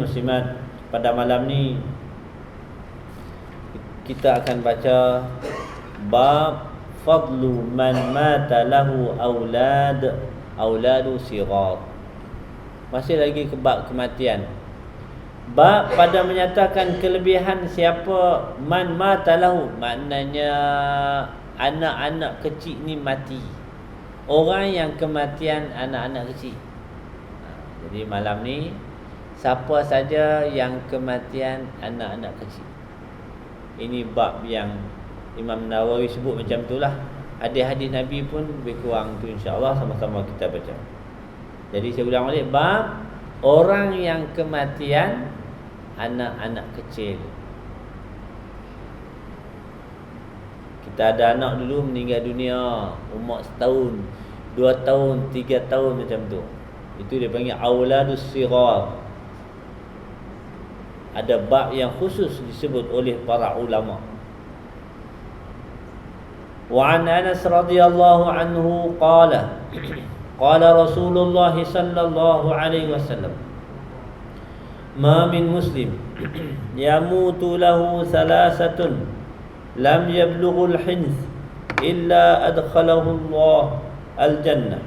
muslimat, pada malam ni kita akan baca bab fadlu man mata lahu auladu sighar. Masih lagi ke bab kematian. Bab pada menyatakan kelebihan siapa man mata lahu, maknanya anak-anak kecil ni mati. Orang yang kematian anak-anak kecil. Jadi malam ni siapa saja yang kematian anak-anak kecil. Ini bab yang Imam Nawawi sebut macam itulah. Hadis-hadis Nabi pun lebih kurang tu, insya-Allah sama-sama kita baca. Jadi saya ulang balik, bab orang yang kematian anak-anak kecil. Kita ada anak dulu meninggal dunia umur setahun, 2 tahun, 3 tahun macam tu. Itu dia panggil auladus sighar. Ada bab yang khusus disebut oleh para ulama. Wa an Anas radhiyallahu anhu qala qala Rasulullah sallallahu alaihi wasallam ma min muslim yamutu lahu thalathatun lam yablughul hins illa adkhalahu Allah al-jannah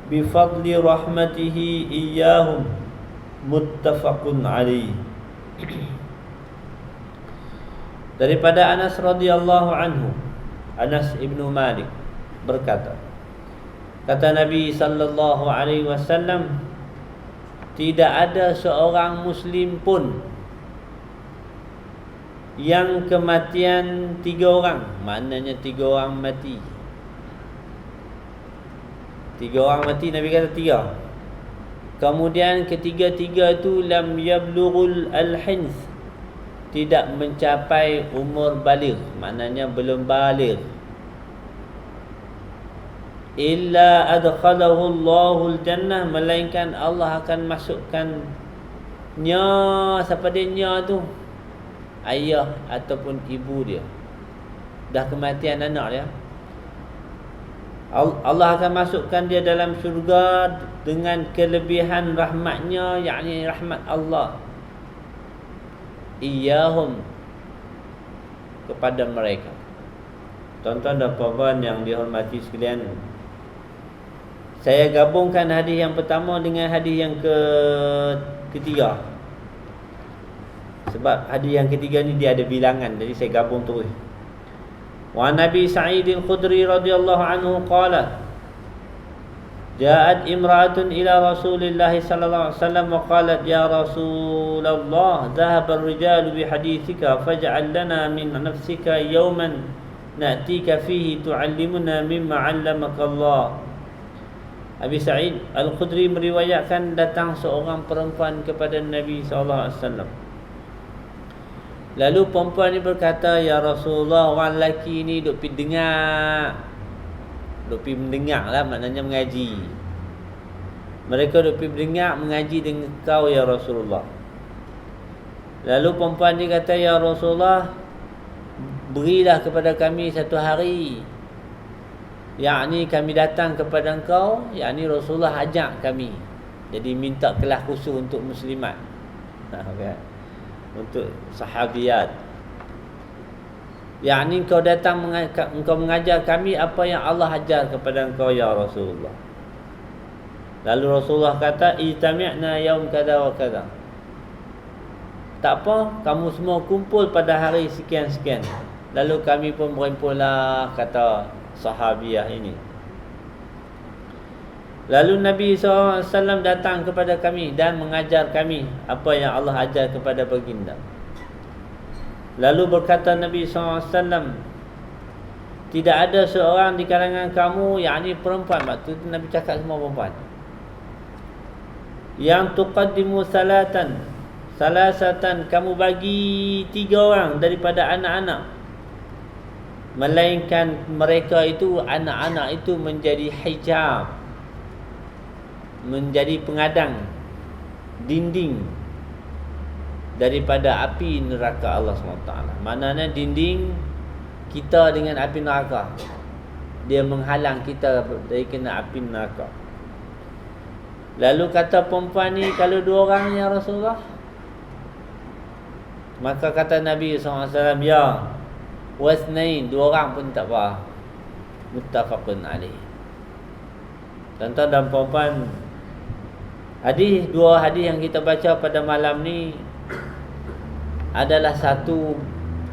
bifadli rahmatihi iyyahum, muttafaqun alaih. Daripada Anas radhiyallahu anhu, Anas ibnu Malik berkata, kata Nabi sallallahu alaihi wasallam, tidak ada seorang muslim pun yang kematian 3 orang, maknanya 3 orang mati. 3 orang mati, Nabi kata 3. Kemudian ketiga-tiga itu lam yablughul al-hins, tidak mencapai umur baligh, maknanya belum baligh. Illa adkhalahu Allahul jannah, melainkan Allah akan masukkan siapa dia tu? Ayah ataupun ibu dia. Dah kematian anak dia, Allah akan masukkan dia dalam syurga dengan kelebihan rahmatnya, yakni rahmat Allah. Iyahum, kepada mereka. Tuan-tuan dan puan yang dihormati sekalian, saya gabungkan hadis yang pertama dengan hadis yang ketiga. Sebab hadis yang ketiga ni dia ada bilangan, jadi saya gabung terus. Wa Nabi Sa'id al-Khudri radhiyallahu anhu qala ja'at imra'atun ila Rasulillah sallallahu alaihi wasallam wa qalat ya Rasulullah dhahaba ar-rijalu bi hadithika faj'al lana min nafsika yawman na'tika fihi tu'allimuna mimma 'allamaka Allah. Abi Sa'id al-Khudri meriwayatkan datang seorang perempuan kepada Nabi sallallahu alaihi wasallam. Lalu perempuan ni berkata, ya Rasulullah, orang lelaki ni duk pergi dengar, duk pergi mendengar lah, maknanya mengaji. Mereka duk pergi mendengar, mengaji dengan kau ya Rasulullah. Lalu perempuan ni kata, ya Rasulullah, berilah kepada kami satu hari, yakni kami datang kepada engkau, yakni Rasulullah ajak kami. Jadi minta kelas khusus untuk muslimat, okay, untuk sahabiat. Yakni engkau datang, engkau mengajar kami apa yang Allah ajar kepada engkau ya Rasulullah. Lalu Rasulullah kata, ijtami'na yaum kada wa kada. Tak apa, kamu semua kumpul pada hari sekian-sekian. Lalu kami pun berhimpunlah, kata sahabiah ini. Lalu Nabi SAW datang kepada kami dan mengajar kami apa yang Allah ajar kepada baginda. Lalu berkata Nabi SAW, tidak ada seorang di kalangan kamu, yakni perempuan, waktu itu Nabi cakap semua perempuan, yang tuqaddimu salasatan, kamu bagi 3 orang daripada anak-anak, melainkan mereka itu, anak-anak itu menjadi hijab, menjadi pengadang, dinding daripada api neraka Allah SWT. Maknanya dinding kita dengan api neraka, dia menghalang kita dari kena api neraka. Lalu kata perempuan ni, kalau 2 orang ya Rasulullah, Maka kata Nabi SAW, ya wasnain, 2 orang pun tak apa. Muttafaqun alaih. Tuan-tuan dan puan-puan, dua hadis yang kita baca pada malam ni adalah satu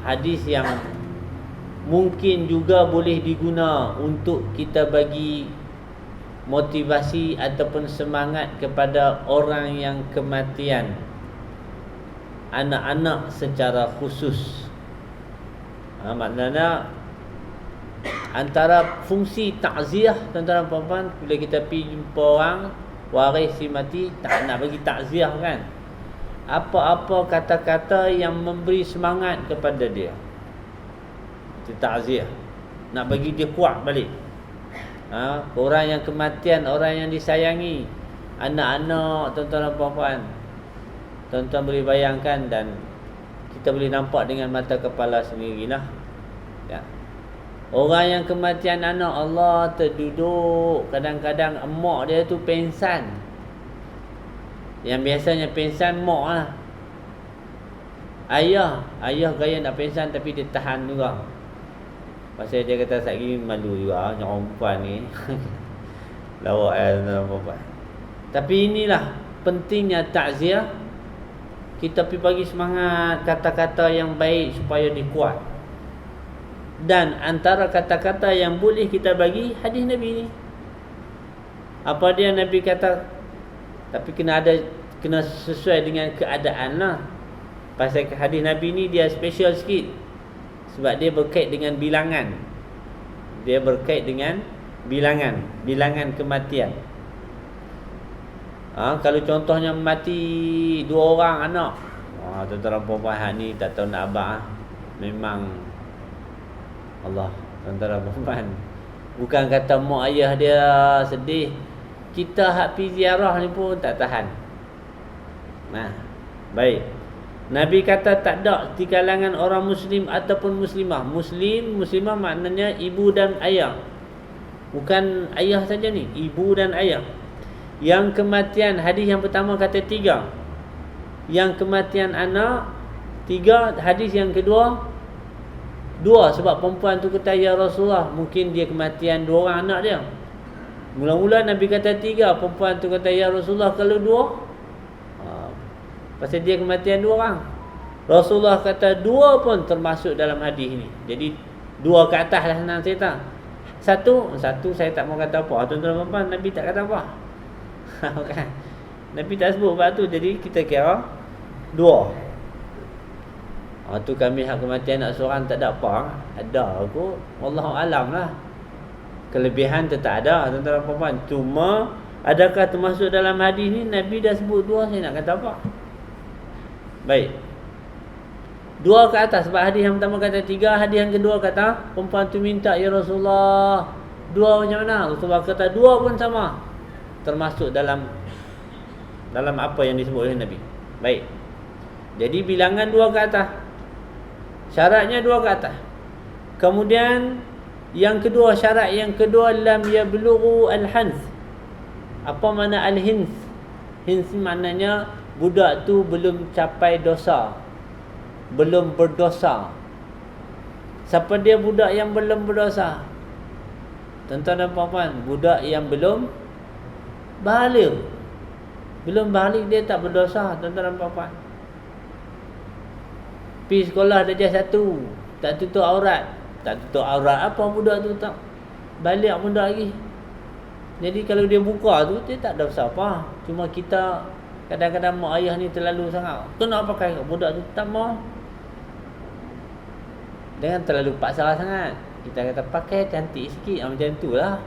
hadis yang mungkin juga boleh diguna untuk kita bagi motivasi ataupun semangat kepada orang yang kematian, anak-anak secara khusus. Maknanya antara fungsi takziah, tuan-tuan dan puan-puan, bila kita pergi jumpa orang waris si mati, tak nak bagi takziah kan, apa-apa kata-kata yang memberi semangat kepada dia, itu takziah. Nak bagi dia kuat balik. Orang yang kematian, orang yang disayangi, anak-anak, tuan-tuan dan puan-puan, tuan-tuan boleh bayangkan dan kita boleh nampak dengan mata kepala sendirilah, ya. Orang yang kematian anak, Allah terduduk, kadang-kadang emak dia tu pengsan. Yang biasanya pengsan mak lah. Ayah gaya nak pengsan tapi dia tahan juga. Pasal dia kata satgi malu juga orang perempuan ni. Lawak dalam perempuan. Tapi inilah pentingnya takziah. Kita pergi bagi semangat, kata-kata yang baik supaya dia kuat. Dan antara kata-kata yang boleh kita bagi hadis Nabi ni. Apa dia Nabi kata? Tapi kena sesuai dengan keadaan lah. Pasal hadis Nabi ni dia special sikit. Sebab dia berkait dengan bilangan. Dia berkait dengan bilangan kematian. Kalau contohnya mati 2 orang anak, tuan-tuan perempuan ni tak tahu nak abang. Memang Allah, tuan-tuan perempuan, bukan kata mak ayah dia sedih, kita hak pergi ziarah ni pun tak tahan. Baik. Nabi kata tak ada di kalangan orang muslim ataupun muslimah. Muslimah maknanya ibu dan ayah. Bukan ayah saja ni, ibu dan ayah. Yang kematian, hadis yang pertama kata 3. Yang kematian anak 3, hadis yang kedua 2. Sebab perempuan tu kata, ya Rasulullah, mungkin dia kematian 2 orang anak dia. Mula-mula Nabi kata 3, perempuan tu kata, ya Rasulullah, kalau 2, pasal dia kematian 2 orang. Rasulullah kata 2 pun termasuk dalam hadis ni. Jadi 2 ke atas lah senang cerita. Satu saya tak mau kata apa. Tuan-tuan puan, Nabi tak kata apa. Kan? Nabi tak sebut sebab tu. Jadi kita kira 2. Tu kami hak kematian anak seorang tak ada apa. Ada aku, wallahu alam lah. Kelebihan tetap ada, tuan-tuan puan. Cuma adakah termasuk dalam hadis ni Nabi dah sebut 2, saya nak kata apa? Baik. 2 ke atas. Sebab hadis yang pertama kata 3, hadis yang kedua kata perempuan tu minta, ya Rasulullah, 2 macam mana? Rasulullah kata 2 pun sama. Termasuk dalam apa yang disebut oleh Nabi. Baik. Jadi bilangan 2 ke atas. Syaratnya 2 ke atas. Kemudian yang kedua, syarat yang kedua, lam yablughu al-hins. Apa makna al-hins? Hins maknanya budak tu belum capai dosa, belum berdosa. Siapa dia budak yang belum berdosa? Tuan-tuan dan puan-puan, budak yang belum baligh. Belum baligh dia tak berdosa, tuan-tuan dan puan-puan. Pergi sekolah darjah 1, tak tutup aurat. Tak tutup aurat apa budak tu, tak balik pun dah lagi. Jadi kalau dia buka tu, dia tak ada dosa apa. Cuma kita kadang-kadang mak ayah ni terlalu sangat, tu nak pakai budak tu tak mau. Jangan terlalu paksa sangat. Kita kata pakai cantik sikit, macam tu lah.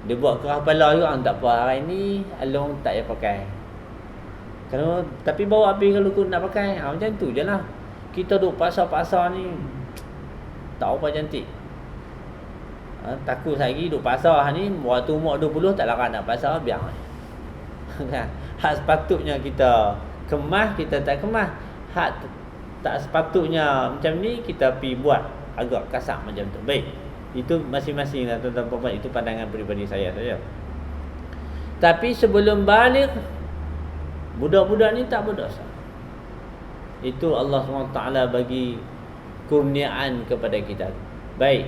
Dia buat kerah kepala juga, tak apa hari ni Along tak payah pakai. Kalau tapi bawa api kalau kau nak pakai, macam tu je lah. Kita duk paksa-paksa ni tak apa cantik. Takut lagi duk paksa ni, waktu umur 20 tak larang nak paksa, biar. Hak sepatutnya kita kemas, kita tak kemas. Hak tak sepatutnya macam ni, kita pergi buat agak kasar macam tu. Baik, itu masing-masing lah tuan-tuan puan-puan. Itu pandangan peribadi saya saja. Tapi sebelum balik, budak-budak ni tak berdosa. Itu Allah SWT bagi kurniaan kepada kita. Baik.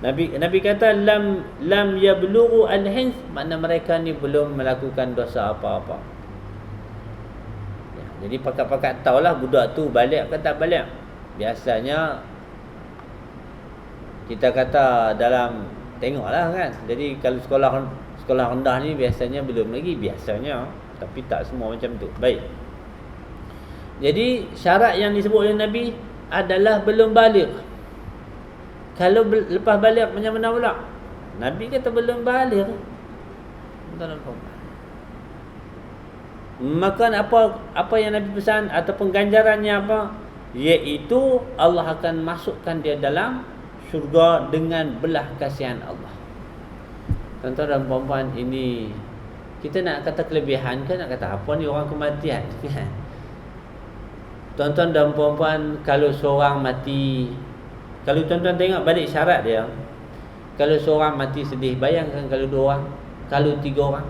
Nabi kata lam yablughu al-hins, makna mereka ni belum melakukan dosa apa-apa. Ya, jadi pakat-pakat tahulah budak tu balik ke tak balik. Biasanya kita kata dalam tengoklah kan. Jadi kalau sekolah rendah ni biasanya belum lagi, biasanya, tapi tak semua macam tu. Baik. Jadi syarat yang disebut oleh Nabi adalah belum balik. Kalau lepas balik macam mana pula? Nabi kata belum balik. Maka apa yang Nabi pesan ataupun ganjarannya apa? Iaitu Allah akan masukkan dia dalam syurga dengan belah kasihan Allah. Tuan-tuan dan puan-puan, ini kita nak kata kelebihan ke nak kata apa ni, orang kematian. Tuan-tuan dan puan-puan, kalau seorang mati, kalau tuan-tuan tengok balik syarat dia, kalau seorang mati sedih, bayangkan kalau 2 orang, kalau 3 orang,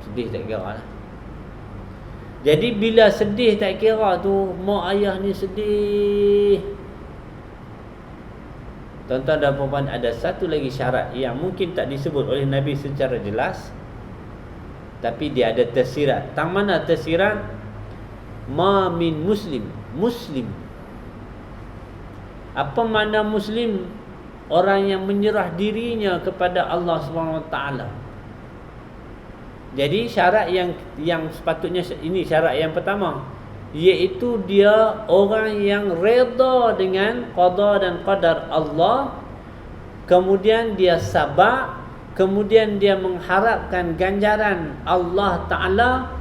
sedih tak kira lah. Jadi bila sedih tak kira tu, mak ayah ni sedih. Tuan-tuan dan puan-puan, ada satu lagi syarat yang mungkin tak disebut oleh Nabi secara jelas, tapi dia ada tersirat. Tang mana tersirat? Ma min muslim. Apa makna muslim? Orang yang menyerah dirinya kepada Allah SWT. Jadi syarat yang sepatutnya, ini syarat yang pertama, iaitu dia orang yang reda dengan qada dan qadar Allah, kemudian dia sabar, kemudian dia mengharapkan ganjaran Allah Ta'ala.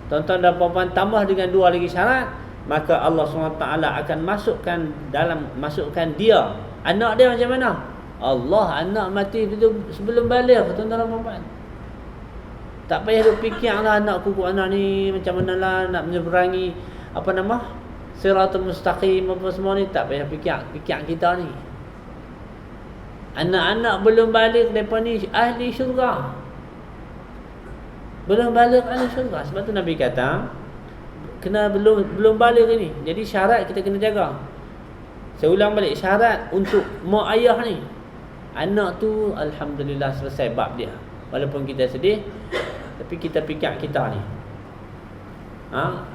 Tuan-tuan dan puan-puan, tambah dengan 2 lagi syarat, maka Allah SWT akan masukkan dia. Anak dia macam mana? Allah, anak mati itu sebelum balik, tuan-tuan dan puan-puan. Tak payah duk fikir lah anak kuku anak ni macam mana lah nak menyeberangi Siratul Mustaqim apa semua ni. Tak payah fikir kita ni. Anak-anak belum balik mereka ni ahli syurga. Belum balik ahli syurga. Sebab tu Nabi kata kena belum balik ni. Jadi syarat kita kena jaga. Saya ulang balik, syarat untuk mak ayah ni, anak tu alhamdulillah selesai bab dia. Walaupun kita sedih, tapi kita fikir kita ni.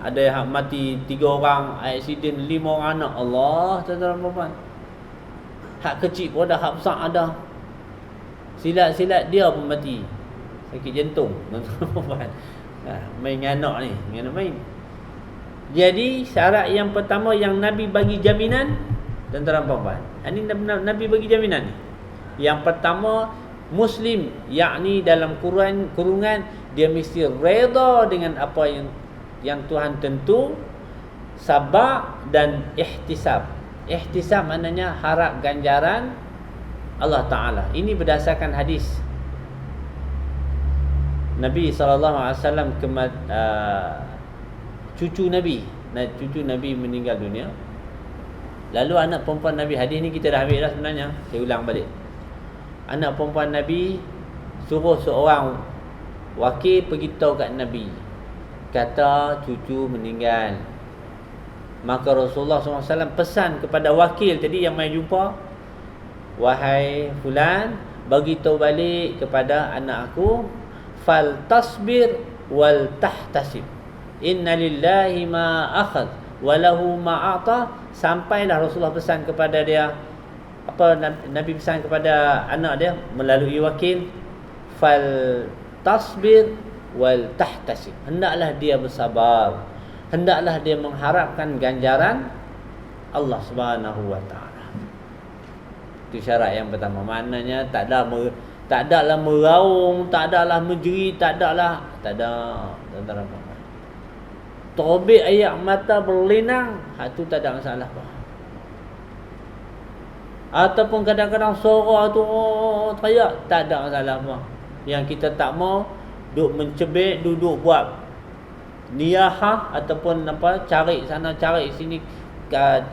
Ada yang mati 3 orang, aksiden 5 orang anak. Allah, tuan-tuan dan puan. Hak kecil pun ada, hak besar ada. Silat-silat dia pun mati. Sakit jantung, tuan-tuan dan puan. Main dengan anak ni, main. Jadi syarat yang pertama yang Nabi bagi jaminan, tuan-tuan dan puan. Ini Nabi bagi jaminan ni. Yang pertama, muslim, yakni dalam kurungan dia mesti reda dengan apa yang Tuhan tentu, sabar dan ihtisab. Ihtisab maknanya harap ganjaran Allah Ta'ala. Ini berdasarkan hadis Nabi SAW cucu Nabi meninggal dunia. Lalu anak perempuan Nabi, hadis ni kita dah ambil dah sebenarnya, saya ulang balik. Anak perempuan Nabi suruh seorang wakil pergi tahu kat Nabi, kata cucu meninggal. Maka Rasulullah SAW pesan kepada wakil tadi yang mai jumpa, wahai fulan, bagi tahu balik kepada anak aku, fal tasbir wal tahtasib, inna lillahi ma akhadh wa lahu ma a'ta. Sampailah Rasulullah pesan kepada dia, apa Nabi pesan kepada anak dia melalui wakil, fal tasbir wal tahtasib, hendaklah dia bersabar, hendaklah dia mengharapkan ganjaran Allah Subhanahu wa taala. Itu syarat yang pertama. Maknanya tak adalah meraung, tak adalah menjerit, tak ada. Terbit air mata berlinang, itu tak ada masalah apa. Ataupun kadang-kadang suara tu teriak, tak ada masalah apa. Yang kita tak mau duduk mencebik, duduk buat niyahah ataupun cari sana cari sini,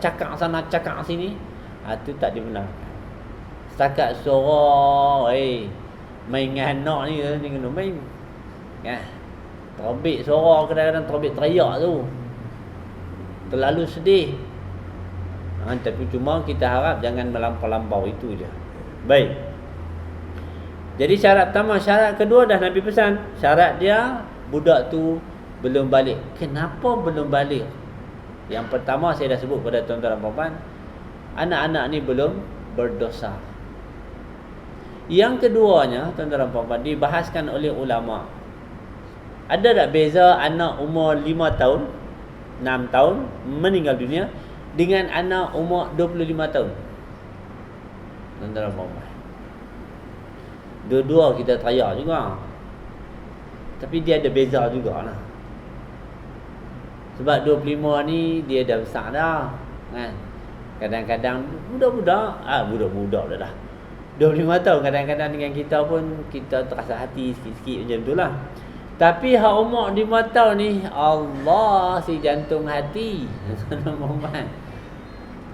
cakap sana cakap sini, itu tak dibenarkan. Setakat suara main dengan anak ni kena main. Terbit suara, kadang-kadang terbit teriak tu. terlalu sedih. Tapi cuma kita harap jangan melampau-lampau itu je. Baik. Jadi syarat pertama, syarat kedua dah Nabi pesan. Syarat dia budak tu belum balik. Kenapa belum balik? Yang pertama saya dah sebut pada tuan-tuan dan puan-puan, anak-anak ni belum berdosa. Yang keduanya, tuan-tuan dan puan-puan, dibahaskan oleh ulama. Ada tak beza anak umur 5 tahun, 6 tahun meninggal dunia dengan anak umur 25 tahun? Tuan-tuan dan puan-puan, dua-dua kita teriak juga, tapi dia ada beza jugalah. Sebab 25 ni dia dah besar dah, kan? Kadang-kadang budak-budak, budak-budak dah 25 tahun kadang-kadang dengan kita pun kita terasa hati sikit-sikit macam itulah. Tapi hak umur 5 tahun ni, Allah si jantung hati.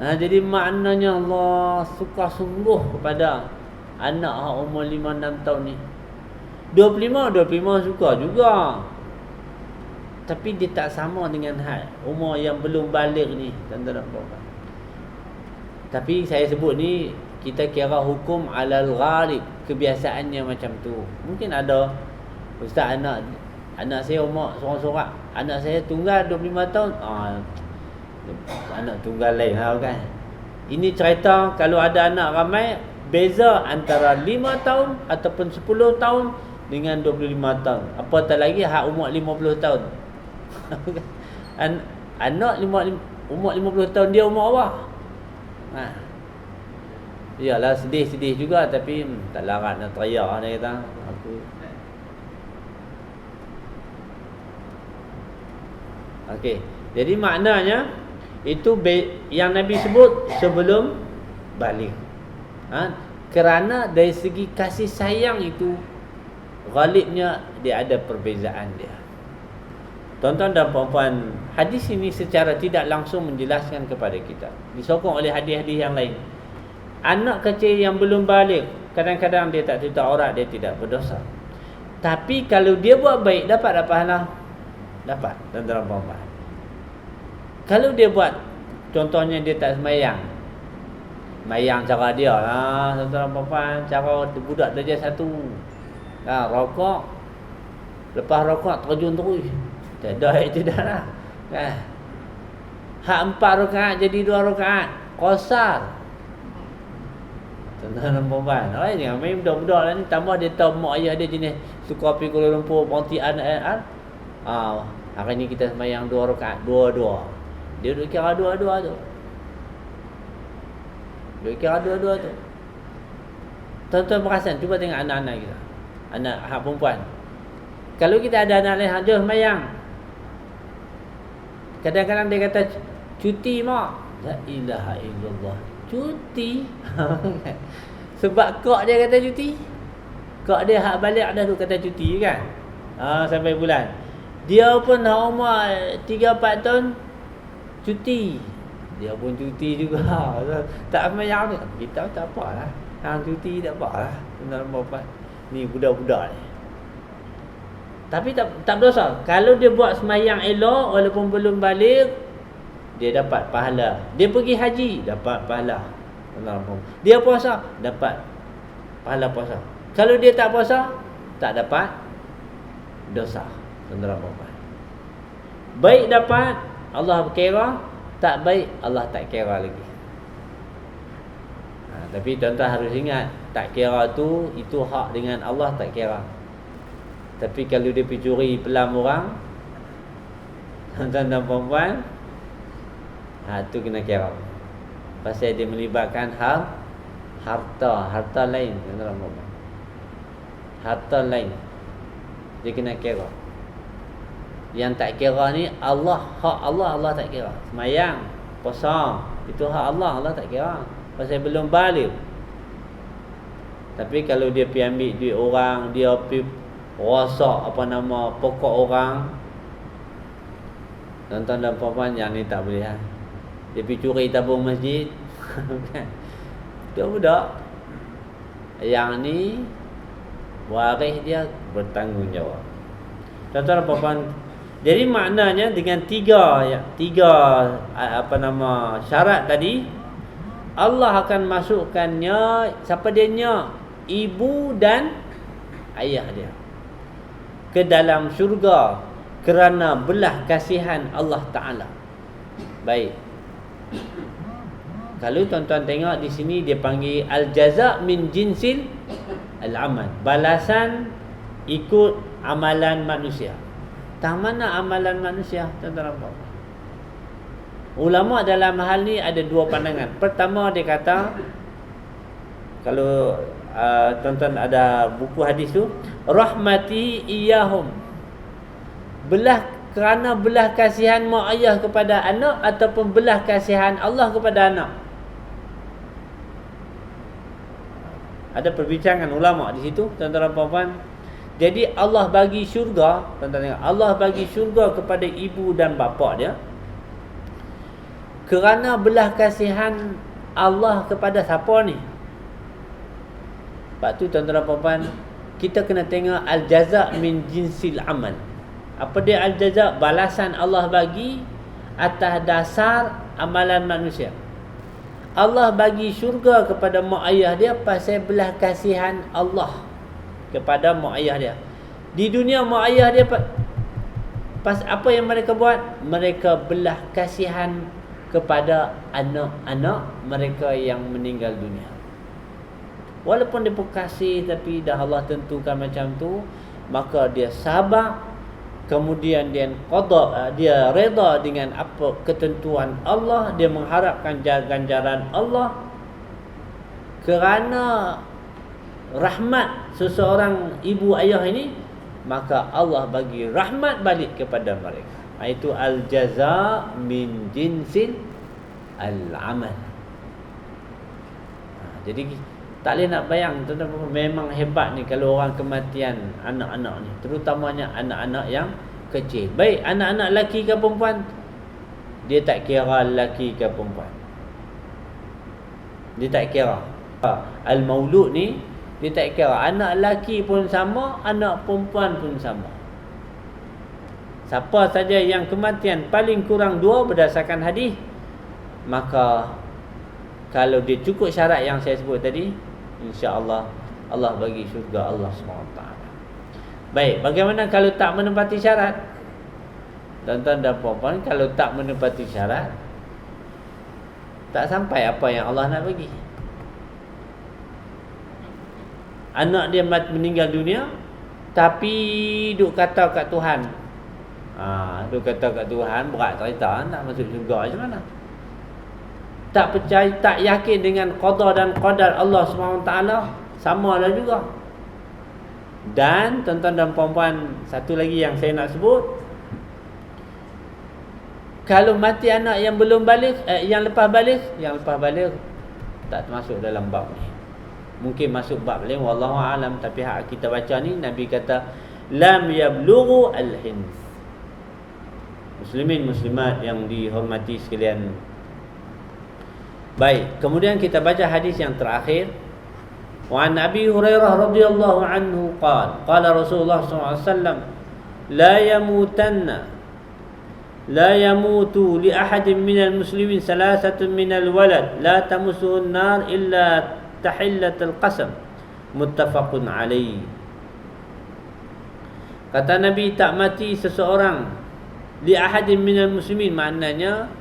Jadi maknanya Allah suka sungguh kepada anak hak umur 5-6 tahun ni. 25 suka juga, tapi dia tak sama dengan hak umur yang belum balik ni, tuan-tuan dan puan-puan. Tapi saya sebut ni, kita kira hukum alal ghalib, kebiasaannya macam tu. Mungkin ada ustaz, anak saya umur sorang-sorang, anak saya tunggal 25 tahun. Anak tunggal lain lah kan. Ini cerita kalau ada anak ramai, beza antara 5 tahun ataupun 10 tahun dengan 25 tahun. Apatah lagi hak umur 50 tahun. Anak umur 50 tahun, dia umur apa? Iyalah sedih-sedih juga, tapi tak larat nak teriak dia kata. Okey. Jadi maknanya itu yang Nabi sebut sebelum balik. Kerana dari segi kasih sayang itu, ghalibnya dia ada perbezaan dia. Tuan-tuan dan puan-puan, hadis ini secara tidak langsung menjelaskan kepada kita, disokong oleh hadis-hadis yang lain. Anak kecil yang belum balik, kadang-kadang dia tak tutup aurat, dia tidak berdosa. Tapi kalau dia buat baik, dapat pahala? Dapat, tuan-tuan dan puan-puan. Kalau dia buat, contohnya dia tak sembahyang, mayang cara dia lah, tuan-tuan dan puan-puan, cara budak darjah 1. Rokok, lepas rokok terjun terus, tak ada tidak lah, kan? Hak 4 rakaat jadi 2 rakaat, qasar. Tuan-tuan dan puan-puan, jangan main budak-budak lah ni. Tambah dia tahu mak ayah dia jenis suka pergi Kuala Lumpur, Pontian. Hari ni kita sembahyang 2 rakaat, 2-2. Dia duk kira 2-2 tu. Dia kira 2-2 tu. Tuan-tuan perasan, cuba tengok anak-anak kita, anak hak perempuan. Kalau kita ada anak lain, jom sembahyang, kadang-kadang dia kata cuti mak. La ilaha illallah, cuti. Sebab kak dia kata cuti. Kak dia hak balik dah tu kata cuti kan. Sampai bulan. Dia pun umur 3-4 tahun cuti. Dia pun cuti juga. Tak sembahyang tu. Kita tak apalah. Hang cuti tak apalah. Tuan-tuan puan-puan, ni budak-budak ni. Tapi tak berdosa. Kalau dia buat sembahyang elok walaupun belum balik, dia dapat pahala. Dia pergi haji, dapat pahala. Dia puasa, dapat pahala puasa. Kalau dia tak puasa, tak dapat dosa. Baik dapat, Allah kira. Tak baik, Allah tak kira lagi. Tapi tuan-tuan harus ingat, tak kira tu, itu hak dengan Allah, tak kira. Tapi kalau dia pergi curi pelam orang, tuan-tuan dan puan-puan, tu kena kira. Pasal dia melibatkan harta lain, tuan-tuan dan puan-puan. Harta lain, dia kena kira. Yang tak kira ni hak Allah tak kira. Semayang, puasa, itu hak Allah tak kira. Pasal belum balik. Tapi kalau dia pergi ambil duit orang, dia pergi rosak pokok orang, tuan-tuan dan puan-puan, yang ni tak boleh. Dia pergi curi tabung masjid. Budak-budak. Yang ni waris dia bertanggungjawab. Tuan-tuan dan puan-puan, Jadi maknanya dengan tiga syarat tadi, Allah akan masukkannya, siapa dia nya? Ibu dan ayah dia ke dalam syurga kerana belah kasihan Allah Ta'ala. Baik. Kalau tuan-tuan tengok di sini dia panggil al-jaza' min jinsil al-amal. Balasan ikut amalan manusia. Tak mana amalan manusia, tuan-tuan nampak? Ulama dalam hal ni ada dua pandangan. Pertama dia kata, kalau tuan-tuan ada buku hadis tu, rahmati iyahum, kerana belah kasihan mak ayah kepada anak, ataupun belah kasihan Allah kepada anak. Ada perbincangan ulama di situ, tuan-tuan dan puan-puan. Jadi Allah bagi syurga, tuan-tuan tengok, Allah bagi syurga kepada ibu dan bapa dia kerana belah kasihan Allah kepada siapa ni? Sebab tu tuan-tuan dan puan-puan, kita kena tengok al-jaza' min jinsil amal. Apa dia al-jaza'? Balasan Allah bagi atas dasar amalan manusia. Allah bagi syurga kepada mak ayah dia pasal belah kasihan Allah kepada mak ayah dia. Di dunia mak ayah dia pas apa yang mereka buat? Mereka belah kasihan kepada anak-anak mereka yang meninggal dunia. Walaupun dia kasih, tapi dah Allah tentukan macam tu, maka dia sabar, kemudian dia qada, dia reda dengan apa ketentuan Allah, dia mengharapkan ganjaran Allah kerana rahmat seseorang ibu ayah ini, maka Allah bagi rahmat balik kepada mereka. Itu al-jaza' min jinsil al-amal. Jadi tak boleh nak bayang, tuan-tuan, memang hebat ni kalau orang kematian anak-anak ni, terutamanya anak-anak yang kecil. Baik anak-anak lelaki ke perempuan, dia tak kira lelaki ke perempuan. Dia tak kira. Al-maulud ni dia tak kira, anak lelaki pun sama, anak perempuan pun sama. Siapa saja yang kematian paling kurang 2 berdasarkan hadis, maka kalau dia cukup syarat yang saya sebut tadi, insya-Allah Allah bagi syurga Allah SWT. Baik, bagaimana kalau tak menepati syarat? Tuan-tuan dan puan-puan, kalau tak menepati syarat, tak sampai apa yang Allah nak bagi. Anak dia meninggal dunia, tapi duk kata kat Tuhan, duk kata kat Tuhan, berat cerita, nak masuk syurga macam mana? Tak percaya, tak yakin dengan qada dan qadar Allah SWT, sama lah juga. Dan tuan-tuan dan puan-puan, satu lagi yang saya nak sebut, kalau mati anak yang belum balik, yang lepas balik tak termasuk dalam bab ni. Mungkin masuk bab lain, wallahu alam, tapi hak kita baca ni Nabi kata lam yablughu al-hins. Muslimin muslimat yang dihormati sekalian. Baik, kemudian kita baca hadis yang terakhir. Wa an Abi Hurairah radhiyallahu anhu qala Rasulullah sallallahu alaihi wasallam la yamutu li ahadin minal muslimin salasatun minal walad la tamusuhu an-nar illa tahillatul qasam, muttafaqun alaih. Kata Nabi, tak mati seseorang li ahadin minal muslimin, maknanya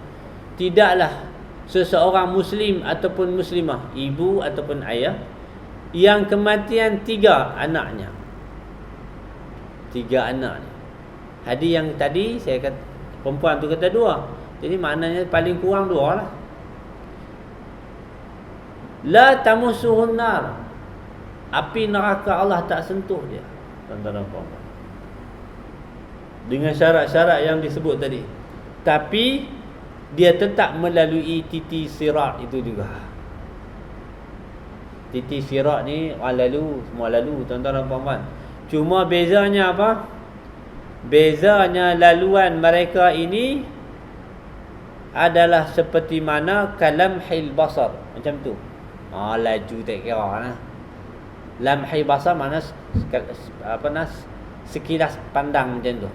tidaklah seseorang muslim ataupun muslimah, ibu ataupun ayah, yang kematian 3 anaknya. 3 anak ni. Hadis yang tadi saya kata perempuan tu kata 2. Jadi maknanya paling kurang 2 lah. La tamusuhun nar, api neraka Allah tak sentuh dia, tuan-tuan dan puan-puan, dengan syarat-syarat yang disebut tadi. Tapi dia tetap melalui titi sirat itu juga. Titi sirat ni semua lalu, tuan-tuan dan puan-puan. Cuma bezanya apa? Bezanya laluan mereka ini adalah seperti mana kalamhil basar, macam tu. Laju tak kira lah. Lamhi basar mana sekilas pandang macam tu.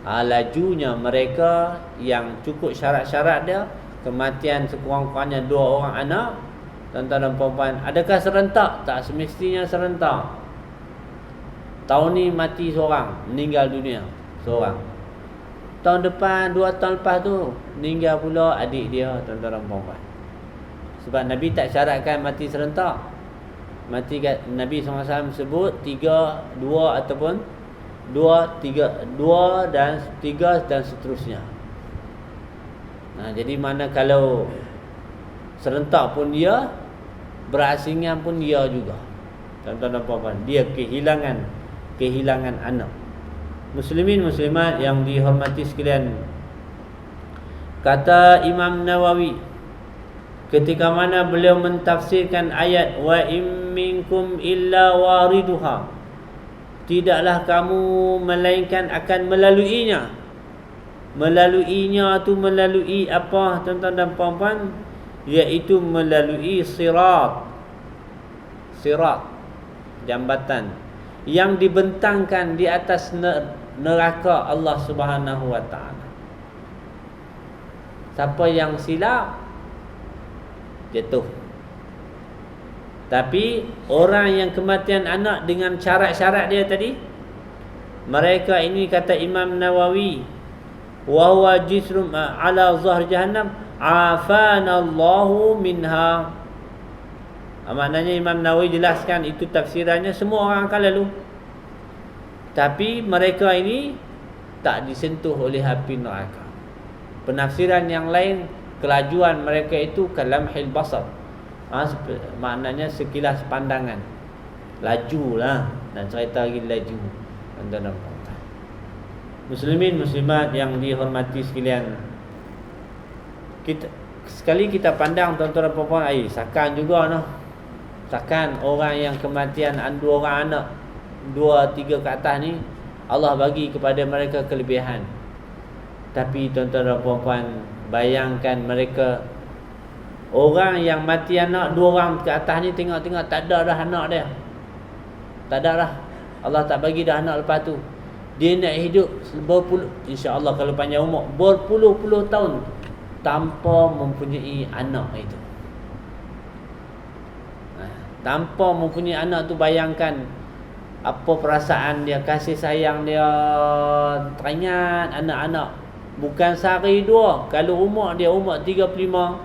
Lajunya mereka yang cukup syarat-syarat dia, kematian sekurang-kurangnya 2 orang anak, tuan-tuan dan puan-puan. Adakah serentak? Tak semestinya serentak. Tahun ni mati seorang, meninggal dunia seorang. Tahun depan, 2 tahun lepas tu meninggal pula adik dia, tuan-tuan dan puan-puan. Sebab Nabi tak syaratkan mati serentak. Mati kat Nabi SAW sebut 3, 2 ataupun 2, 3, 2 dan 3 dan seterusnya. Jadi mana kalau serentak pun dia, berasingan pun dia juga, tuan-tuan dan puan-puan. Dia kehilangan anak. Muslimin muslimat yang dihormati sekalian, kata Imam Nawawi ketika mana beliau mentafsirkan ayat wa in minkum illa wariduha, tidaklah kamu melainkan akan melaluinya. Melaluinya tu melalui apa, tuan-tuan dan puan-puan? Iaitu melalui sirat, jambatan yang dibentangkan di atas neraka Allah Subhanahu wa taala. Siapa yang silap jatuh. Tapi orang yang kematian anak dengan syarat-syarat dia tadi, mereka ini kata Imam Nawawi, wa huwa jisrum ala zahr jahannam afanallahu minha. Maknanya Imam Nawawi jelaskan itu tafsirannya, semua orang akan lalu, tapi mereka ini tak disentuh oleh api neraka. Penafsiran yang lain, kelajuan mereka itu kalamhil basar, maknanya sekilas pandangan. Laju lah, dan cerita lagi laju. Tuan-tuan dan puan-puan, muslimin muslimat yang dihormati sekalian, kita pandang tuan-tuan dan puan-puan, sakan juga noh. Takkan orang yang kematian 2 orang anak, 2, 3 ke atas ni, Allah bagi kepada mereka kelebihan. Tapi tuan-tuan dan puan-puan, bayangkan mereka, orang yang mati anak 2 orang ke atas ni, tengok-tengok tak ada dah anak dia. Tak ada dah. Allah tak bagi dah anak lepas tu. Dia nak hidup berpuluh, insya-Allah kalau panjang umur, berpuluh-puluh tahun tanpa mempunyai anak itu. Tanpa mempunyai anak tu, bayangkan apa perasaan dia, kasih sayang dia. Teringat anak-anak, bukan sehari 2. Kalau umur dia umur 35,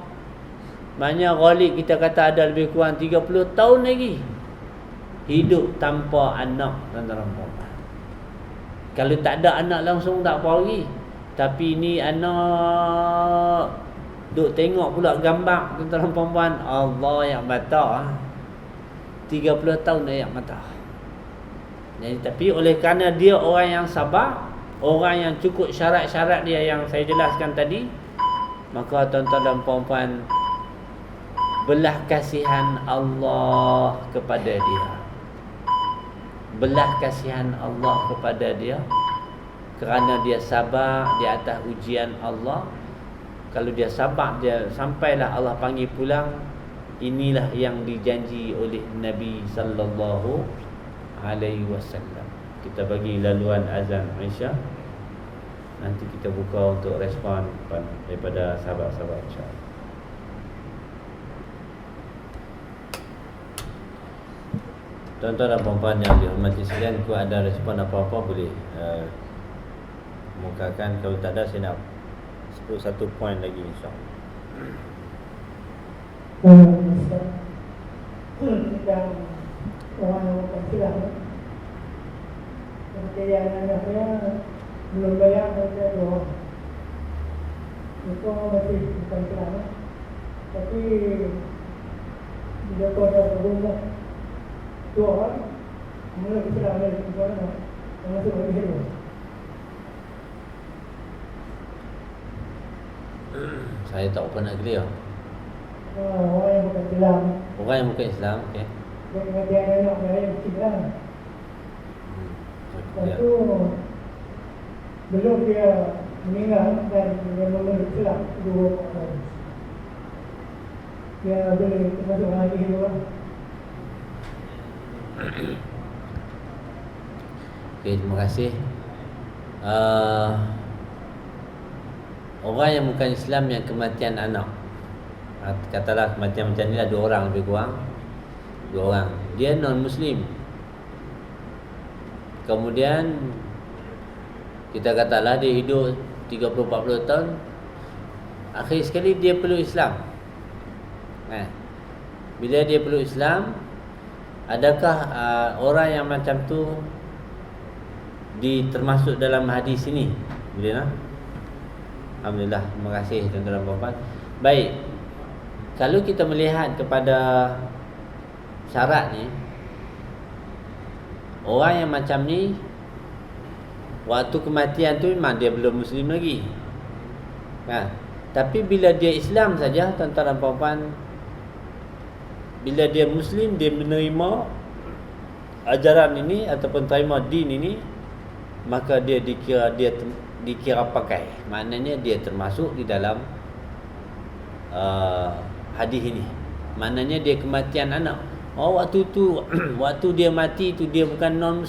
maknanya ghalib kita kata ada lebih kurang 30 tahun lagi hidup tanpa anak, tuan-tuan dan puan-puan. Kalau tak ada anak langsung tak apa lagi, tapi ni anak duk tengok pula gambar, tuan-tuan dan puan-puan, Allah yang mata 30 tahun ayat mata. Jadi, tapi oleh kerana dia orang yang sabar, orang yang cukup syarat-syarat dia yang saya jelaskan tadi, maka tuan-tuan dan puan-puan, belah kasihan Allah kepada dia. Belah kasihan Allah kepada dia kerana dia sabar di atas ujian Allah. Kalau dia sabar, dia sampailah Allah panggil pulang. Inilah yang dijanji oleh Nabi sallallahu alaihi wasallam. Kita bagi laluan azan Aisyah. Nanti kita buka untuk respon daripada sahabat-sahabat, insya-Allah. Tuan-tuan dan puan-puan yang dihormati sekalian, kalau ada respon apa-apa boleh mukakan. Kalau tak ada, saya nak 1 poin lagi, insya-Allah. Yang orang yang bukan silap, seperti yang anaknya belum bayar saja 2 orang, itu masih bukan silap. Tapi bila kau dah berumur 2 orang, mula silap lagi 2 orang, masuk lagi hidup. Saya tak pernah clear. Orang yang bukan Islam. Orang yang bukan Islam, okey. Dia ada anak dia yang Islam. Lepas tu belum dia meninggal dan dia memeluk Islam 2 orang. Dia boleh masuk lagi hidup. Okey, terima kasih. Orang yang bukan Islam yang kematian anak, katalah kematian macam ni lah, 2 orang lebih kurang, 2 orang, dia non-Muslim. Kemudian kita katalah dia hidup 30-40 tahun, akhir sekali dia perlu Islam. Bila dia perlu Islam, adakah orang yang macam tu termasuk dalam hadis ini? Boleh tak? Alhamdulillah, terima kasih tuan-tuan dan puan-puan. Baik, kalau kita melihat kepada syarat ni, orang yang macam ni waktu kematian tu memang dia belum Muslim lagi, tapi bila dia Islam saja, tuan-tuan dan puan-puan, bila dia Muslim, dia menerima ajaran ini ataupun terima din ini, maka dia dikira pakai. Maknanya dia termasuk di dalam hadis ini. Maknanya dia kematian anak. Waktu tu waktu dia mati tu dia bukan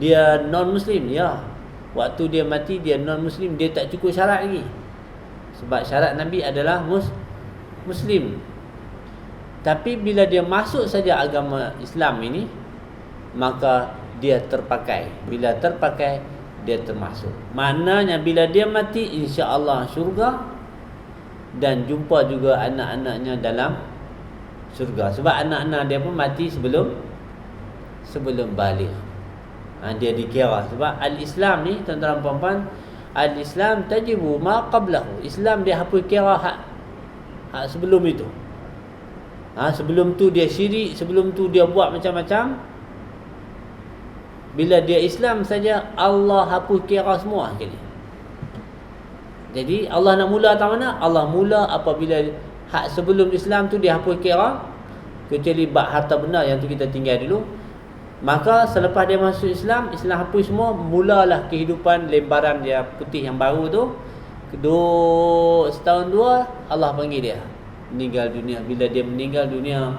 dia non Muslim, ya. Waktu dia mati dia non Muslim, dia tak cukup syarat lagi. Sebab syarat Nabi adalah Muslim. Tapi bila dia masuk saja agama Islam ini, maka dia terpakai. Bila terpakai, dia termasuk. Maknanya bila dia mati, insya-Allah syurga, dan jumpa juga anak-anaknya dalam syurga. Sebab anak-anak dia pun mati sebelum balik. Dia dikira. Sebab al-Islam ni, tuan-tuan dan puan-puan, al-Islam tajibu ma qablahu. Islam dia hapus kira hak sebelum itu. Sebelum tu dia syirik, sebelum tu dia buat macam-macam. Bila dia Islam saja, Allah hapus kira semua sekali. Jadi Allah nak mula tak mana? Allah mula apabila hak sebelum Islam tu dia hapus kira, kecuali bab harta benda yang tu kita tinggal dulu. Maka selepas dia masuk Islam, Islam hapus semua, mulalah kehidupan lembaran dia putih yang baru tu. Setahun 2 Allah panggil dia meninggal dunia. Bila dia meninggal dunia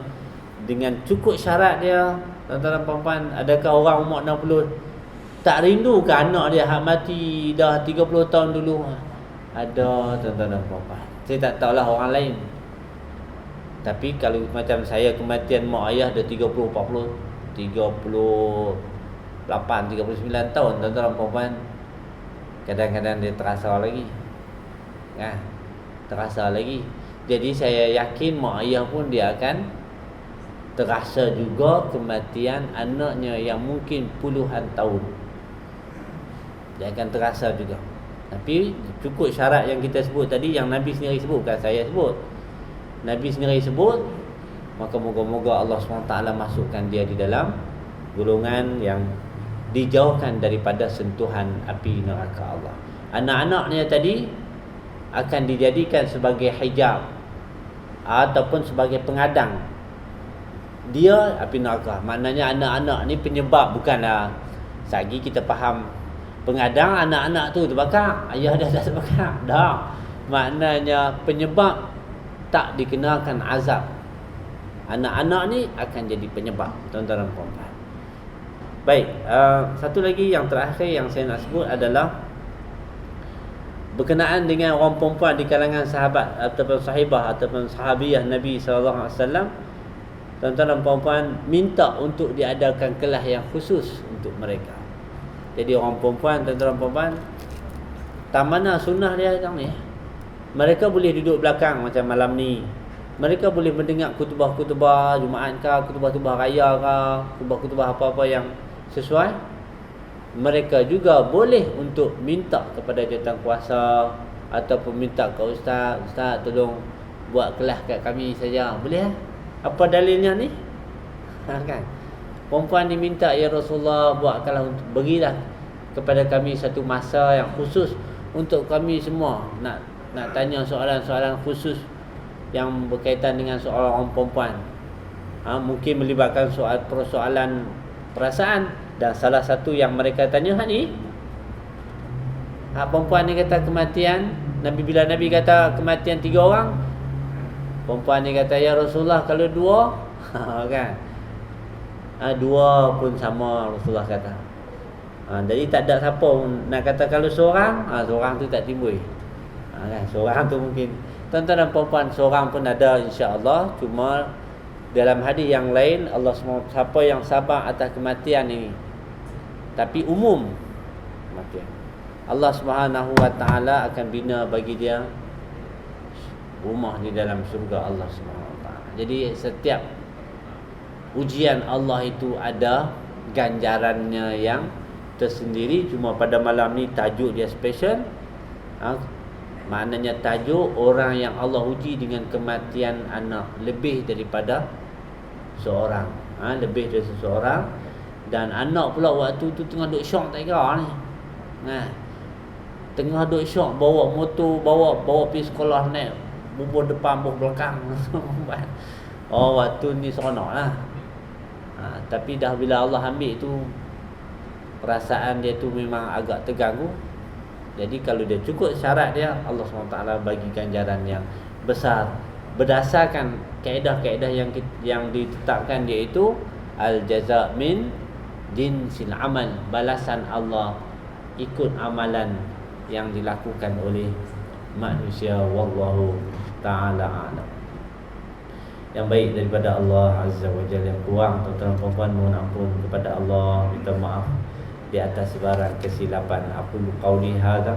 dengan cukup syarat dia, tuan-tuan dan puan-puan, adakah orang umur 60 tak rindu ke anak dia hak mati dah 30 tahun dulu? Ada, tuan-tuan dan puan-puan. Saya tak tahulah orang lain. Tapi kalau macam saya, kematian mak ayah dah 38, 39 tahun, tuan-tuan dan puan-puan, kadang-kadang dia terasa lagi. Terasa lagi. Jadi saya yakin mak ayah pun dia akan terasa juga kematian anaknya yang mungkin puluhan tahun. Dia akan terasa juga. Tapi cukup syarat yang kita sebut tadi, yang Nabi sendiri sebut, bukan saya sebut. Nabi sendiri sebut, maka moga-moga Allah SWT masukkan dia di dalam golongan yang dijauhkan daripada sentuhan api neraka Allah. Anak-anaknya tadi akan dijadikan sebagai hijab ataupun sebagai pengadang dia api neraka. Maknanya anak-anak ni penyebab, bukanlah sagi kita faham pengadang anak-anak tu terbakar, ayah dah tak terbakar. Dah. Maknanya penyebab tak dikenakan azab. Anak-anak ni akan jadi penyebab, tuan-tuan dan puan-puan. Baik, satu lagi yang terakhir yang saya nak sebut adalah berkenaan dengan orang perempuan di kalangan sahabat ataupun sahibah ataupun sahabiah Nabi SAW. Tuan-tuan dan puan-puan minta untuk diadakan kelas yang khusus untuk mereka. Jadi orang perempuan, tuan-tuan dan puan-puan, tak mana sunnah dia macam ni. Mereka boleh duduk belakang macam malam ni. Mereka boleh mendengar kutubah-kutubah Jumaat ke, kutubah-kutubah raya ke, kutubah-kutubah apa-apa yang sesuai. Mereka juga boleh untuk minta kepada jawatankuasa ataupun minta ke ustaz, ustaz tolong buat kelas kat kami saja. Boleh lah. Apa dalilnya ni? Kan? Perempuan diminta, ya Rasulullah, buatkanlah, berilah kepada kami satu masa yang khusus untuk kami semua nak tanya soalan-soalan khusus yang berkaitan dengan soalan orang perempuan. Mungkin melibatkan persoalan perasaan. Dan salah satu yang mereka tanya ni, perempuan ni kata kematian, bila Nabi kata kematian 3 orang, perempuan ni kata, ya Rasulullah, kalau 2 kan, 2 pun sama, Rasulullah kata. Jadi tak ada siapa nak kata kalau seorang, seorang tu tak timbul. Kan, seorang tu mungkin. Tuan-tuan dan puan-puan, seorang pun ada insya-Allah. Cuma dalam hadis yang lain Allah SWT, siapa yang sabar atas kematian ini, tapi umum kematian, Allah Subhanahu Wa Taala akan bina bagi dia rumah di dalam syurga Allah Subhanahu Wa Taala. Jadi setiap ujian Allah itu ada ganjarannya yang tersendiri. Cuma pada malam ni tajuk dia special. Maknanya tajuk orang yang Allah uji dengan kematian anak lebih daripada seorang. Lebih dari seseorang. Dan anak pula waktu tu tengah duk syok tak kira ni. Tengah duk syok, bawa motor, bawa pergi sekolah naik, bubur depan, bubur belakang. Waktu ni seronok lah. Tapi dah bila Allah ambil tu, perasaan dia tu memang agak terganggu. Jadi kalau dia cukup syarat dia, Allah SWT bagi ganjaran yang besar. Berdasarkan kaedah-kaedah yang ditetapkan, iaitu al-jaza' min jinsil amal. Balasan Allah ikut amalan yang dilakukan oleh manusia. Wallahu ta'ala a'lam. Yang baik daripada Allah Azza wa Jalla, yang kurang tuan-tuan dan puan-puan mohon ampun kepada Allah, minta maaf di atas sebarang kesilapan. Aku qauli hadza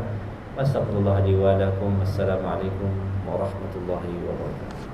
wa astaghfirullah li wa lakum. Wassalamualaikum warahmatullahi wabarakatuh.